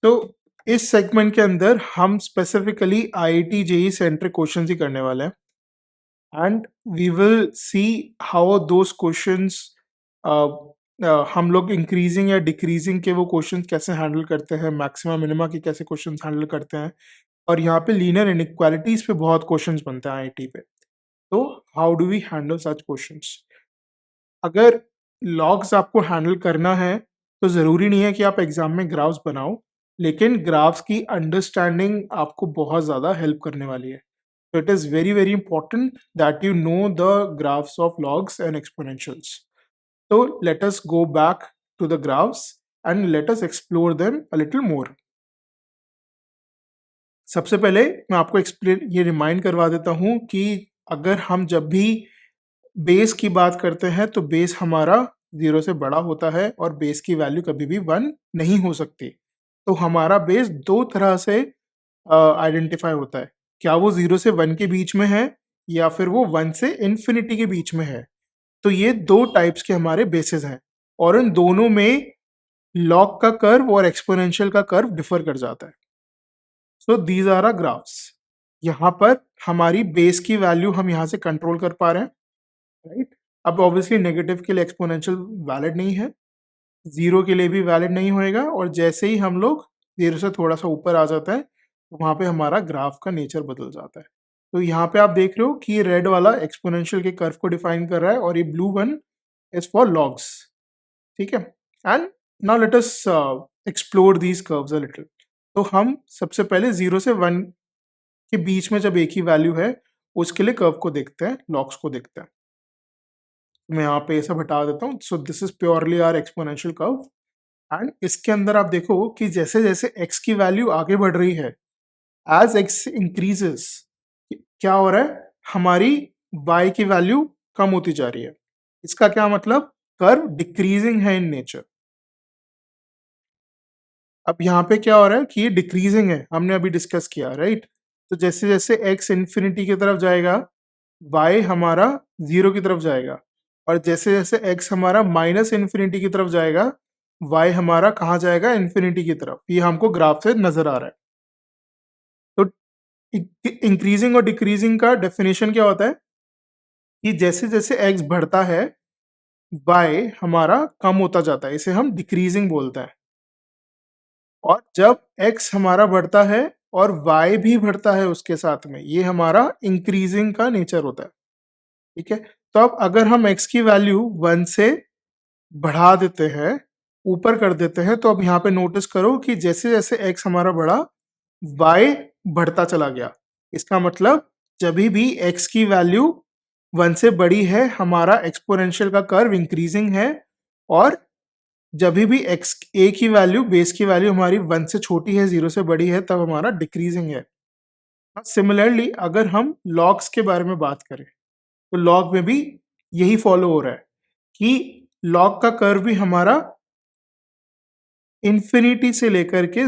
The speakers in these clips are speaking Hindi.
तो इस सेगमेंट के अंदर हम specifically IIT JEE centric question ही करने वाले हैं and we will see how those questions हम लोग इंक्रीजिंग या डिक्रीजिंग के वो क्वेश्चंस कैसे हैंडल करते हैं, मैक्सिमा मिनिमा के कैसे क्वेश्चंस हैंडल करते हैं, और यहाँ पे लीनियर इनइक्वालिटीज पे बहुत क्वेश्चंस बनते हैं आईआईटी पे। तो how do we handle such questions? अगर लॉग्स आपको हैंडल करना है तो ज़रूरी नहीं है कि आप एग्जाम में ग्राफ्स बनाओ, लेकिन ग्राफ्स की अंडरस्टैंडिंग आपको बहुत ज़्यादा हेल्प करने वाली है। तो it is very very important that you know the graphs of logs and exponentials. तो let us go back to the graphs and let us explore them a little more. सबसे पहले मैं आपको एक्सप्लेन ये रिमाइंड करवा देता हूँ कि अगर हम जब भी बेस की बात करते हैं तो बेस हमारा 0 से बड़ा होता है और बेस की वैल्यू कभी भी 1 नहीं हो सकती। तो हमारा बेस दो तरह से आइडेंटिफाई होता है, क्या वो 0 से 1 के बीच में है या फिर वो 1 से इन्फिनिटी के बीच में है। तो ये दो टाइप्स के हमारे बेसिस हैं और इन दोनों में लॉग का कर्व और एक्सपोनेंशियल का कर्व डिफर कर जाता है। So these are are graphs. यहाँ पर हमारी बेस की वैल्यू हम यहाँ से कंट्रोल कर पा रहे हैं, राइट? अब ऑब्वियसली नेगेटिव के लिए एक्सपोनेंशियल वैलिड नहीं है, जीरो के लिए भी वैलिड नहीं होएगा, और जैसे ही हम लोग जीरो से थोड़ा सा ऊपर आ जाता है तो वहाँ पे हमारा ग्राफ का नेचर बदल जाता है। तो यहाँ पे आप देख रहे हो कि ये रेड वाला एक्सपोनेंशियल के कर्व को डिफाइन कर रहा है और ये blue one is for logs, ठीक है? And now let us explore these curves a little. तो हम सबसे पहले 0 से 1 के बीच में जब एक ही वैल्यू है उसके लिए कर्व को देखते हैं, लॉग्स को देखते हैं। मैं यहाँ पे ऐसा हटा देता हूँ। So this is purely are exponential curve and इसके अंदर आप देखो कि जैसे जैसे x की वैल्यू आगे बढ़ रही है, एज x इंक्रीजेस, क्या हो रहा है, हमारी y की वैल्यू कम होती जा रही है। इसका क्या मतलब, कर्व डिक्रीजिंग है इन नेचर। अब यहाँ पे क्या हो रहा है कि ये डिक्रीजिंग है, हमने अभी डिस्कस किया, राइट? तो जैसे जैसे x इन्फिनिटी की तरफ जाएगा y हमारा 0 की तरफ जाएगा, और जैसे जैसे x हमारा माइनस इन्फिनिटी की तरफ जाएगा y हमारा कहाँ जाएगा, इन्फिनिटी की तरफ। ये हमको ग्राफ से नजर आ रहा है। तो इंक्रीजिंग और डिक्रीजिंग का डेफिनेशन क्या होता है कि जैसे जैसे x बढ़ता है y हमारा कम होता जाता है, इसे हम डिक्रीजिंग बोलते हैं। और जब x हमारा बढ़ता है और y भी बढ़ता है उसके साथ में, ये हमारा इंक्रीजिंग का नेचर होता है, ठीक है? तो अब अगर हम x की वैल्यू 1 से बढ़ा देते हैं, ऊपर कर देते हैं, तो अब यहाँ पे नोटिस करो कि जैसे जैसे x हमारा बढ़ा y बढ़ता चला गया। इसका मतलब जब भी x की वैल्यू 1 से बड़ी है हमारा एक्सपोनेंशियल का कर्व इंक्रीजिंग है, और जब भी x a की वैल्यू, बेस की वैल्यू हमारी 1 से छोटी है, 0 से बड़ी है, तब हमारा डिक्रीजिंग है। सिमिलरली अगर हम लॉग्स के बारे में बात करें तो लॉग में भी यही फॉलो हो रहा है कि लॉग का कर्व भी हमारा इन्फिनिटी से लेकर के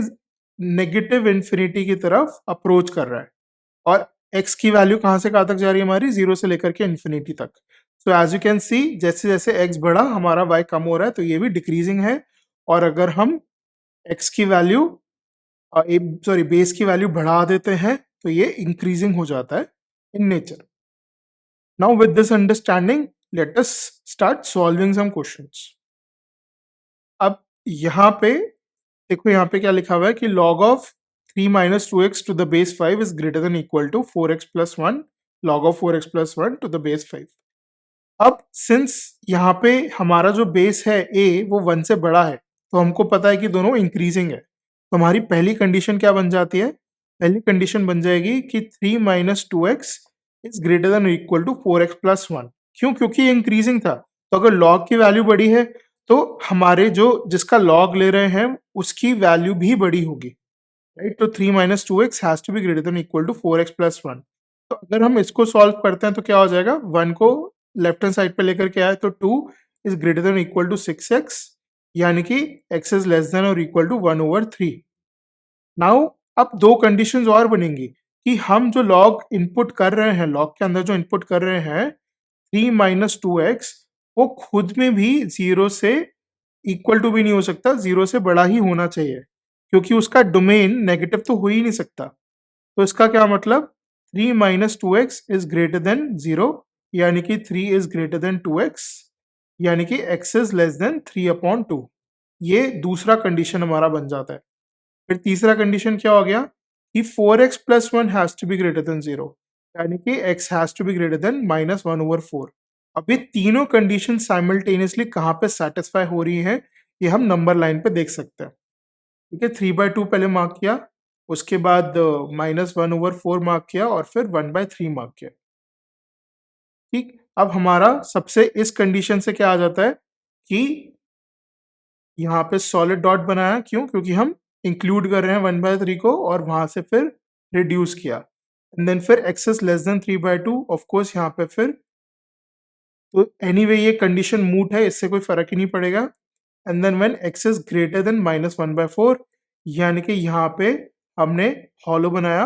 नेगेटिव इन्फिनिटी की तरफ अप्रोच कर रहा है, और x की वैल्यू कहाँ से कहाँ तक जा रही है हमारी, 0 से लेकर के इन्फिनिटी तक। So as you can see जैसे जैसे x बढ़ा हमारा y कम हो रहा है, तो ये भी डिक्रीजिंग है। और अगर हम x की वैल्यू सॉरी बेस की वैल्यू बढ़ा देते हैं तो ये इंक्रीजिंग हो जाता है in nature. Now with this understanding let us start solving some questions. अब यहाँ पे देखो, यहाँ पे क्या लिखा हुआ है कि log of 3 minus 2x to the base 5 is greater than equal to 4x plus 1 log of 4x plus 1 to the base 5। अब सिंस यहाँ पे हमारा जो बेस है a वो 1 से बड़ा है, तो हमको पता है कि दोनों इंक्रीजिंग है, तो हमारी पहली कंडीशन क्या बन जाती है, पहली कंडीशन बन जाएगी कि 3 minus 2x is greater than equal to 4x plus 1। क्यों? क्योंकि ये इंक्रीजिंग था, तो अगर log की वैल्यू बड़ी है तो हमारे जो जिसका log ले रहे हैं उसकी वैल्यू भी बड़ी होगी, राइट? तो 3 minus 2x has to be greater than equal to 4x plus 1। तो अगर हम इसको सॉल्व करते हैं तो क्या हो जाएगा, 1 को लेफ्ट हैंड साइड पे लेकर के आए तो 2 is greater than equal to 6x, यानी कि x इज लेस देन और इक्वल टू 1/3। नाउ अब दो कंडीशंस और बनेंगी कि हम जो लॉग इनपुट कर रहे हैं, लॉग के अंदर जो इनपुट कर रहे हैं 3 माइनस 2x, वो खुद में भी 0 से इक्वल टू भी नहीं हो सकता, 0 से बड़ा ही होना चाहिए, क्योंकि उसका डोमेन नेगेटिव तो हो ही नहीं सकता। तो इसका क्या मतलब 3 minus 2x is greater than 0, यानी कि 3 इज ग्रेटर देन 2x, यानी कि x इज लेस देन 3/2। ये दूसरा कंडीशन हमारा बन जाता है। फिर तीसरा कंडीशन क्या हो गया कि 4x plus 1 has to be greater than 0, यानी कि x has to be greater than -1/4। अब ये तीनों कंडीशन साइमल्टेनियसली कहाँ पे सेटिस्फाई हो रही है, ये हम नंबर लाइन पे देख सकते हैं। ठीक है, 3/2 पहले मार्क किया, उसके बाद -1/4 मार्क किया और फिर 1/3 मार्क किया। ठीक, अब हमारा सबसे इस कंडीशन से क्या आ जाता है कि यहाँ पे सॉलिड डॉट बनाया, क्यों? क्योंकि हम इंक्लूड कर रहे हैं 1/3 को और वहां से फिर रिड्यूस किया, एंड देन फिर x is less then 3/2। Of course यहाँ पे फिर तो एनीवे ये कंडीशन मूट है, इससे कोई फर्क ही नहीं पड़ेगा। And then when x is greater than -1/4, यानी कि यहाँ पे हमने हॉलो बनाया,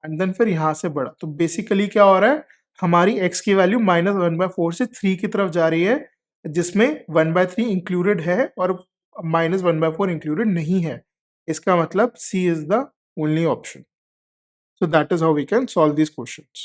एंड देन फिर यहाँ से बढ़ा। तो बेसिकली क्या हो रहा है, हमारी x की वैल्यू -1/4 से 3 की तरफ जा रही है, जिसमें 1/3 इंक्लूडेड है और -1/4 इंक्लूडेड नहीं है। इसका मतलब C is the only option. So that is how we can solve these questions.